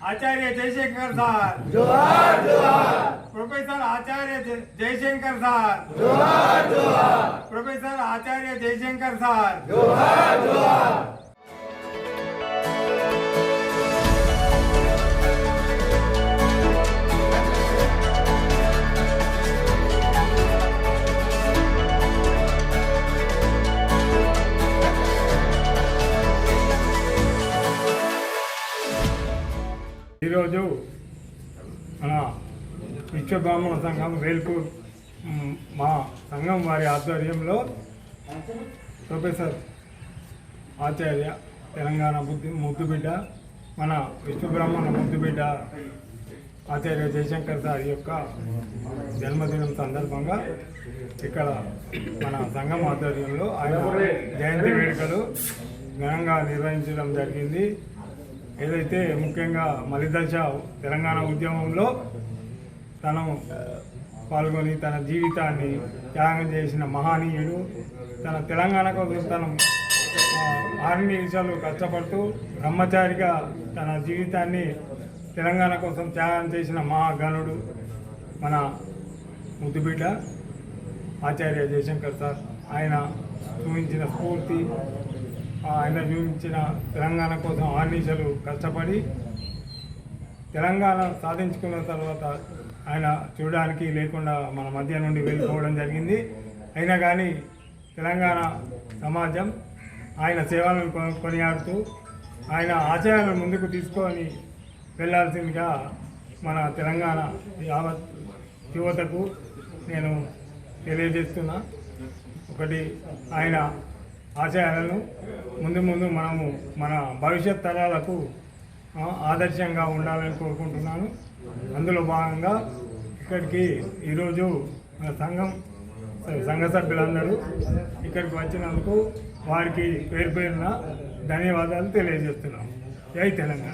आचार्य जयशंकर सार जोहार जोहार। प्रोफेसर आचार्य जयशंकर सार जोहार जोहार। प्रोफेसर आचार्य जयशंकर सार जोहार जोहार। ఈరోజు మన విశ్వ బ్రాహ్మణ సంఘం వేల్పూర్ మా సంఘం వారి ఆధ్వర్యంలో ప్రొఫెసర్ ఆచార్య తెలంగాణ ముద్దుబిడ్డ మన విశ్వ బ్రాహ్మణ ముద్దుబిడ్డ ఆచార్య జయశంకర్ సార్ యొక్క జన్మదినం సందర్భంగా ఇక్కడ మన సంఘం ఆధ్వర్యంలో ఆయన జయంతి వేడుకలు ఘనంగా నిర్వహించడం జరిగింది. ఏదైతే ముఖ్యంగా మలిదశ తెలంగాణ ఉద్యమంలో తను పాల్గొని తన జీవితాన్ని త్యాగం చేసిన మహనీయుడు, తన తెలంగాణ కోసం తను 6 నిమిషాలు కష్టపడుతూ బ్రహ్మచారిగా తన జీవితాన్ని తెలంగాణ కోసం త్యాగం చేసిన మహాగణుడు మన ముద్దుబిడ్డ ఆచార్య జయశంకర్ సార్. ఆయన చూపించిన స్ఫూర్తి, ఆయన చూపించిన తెలంగాణ కోసం 6 నిమిషాలు కష్టపడి తెలంగాణ సాధించుకున్న తర్వాత ఆయన చూడడానికి లేకుండా మన మధ్య నుండి వెళ్ళిపోవడం జరిగింది. అయినా కానీ తెలంగాణ సమాజం ఆయన సేవలను కొనియాడుతూ ఆయన ఆశయాలను ముందుకు తీసుకొని వెళ్ళాల్సిందిగా మన తెలంగాణ యావత్ యువతకు నేను తెలియజేస్తున్నా. ఒకటి, ఆయన ఆశయాలను ముందు మనము మన భవిష్యత్ తరాలకు ఆదర్శంగా ఉండాలని కోరుకుంటున్నాను. అందులో భాగంగా ఇక్కడికి ఈరోజు మన సంఘ సభ్యులందరూ ఇక్కడికి వచ్చినందుకు వారికి పేరు పేరున ధన్యవాదాలు తెలియజేస్తున్నాం. జై తెలంగాణ.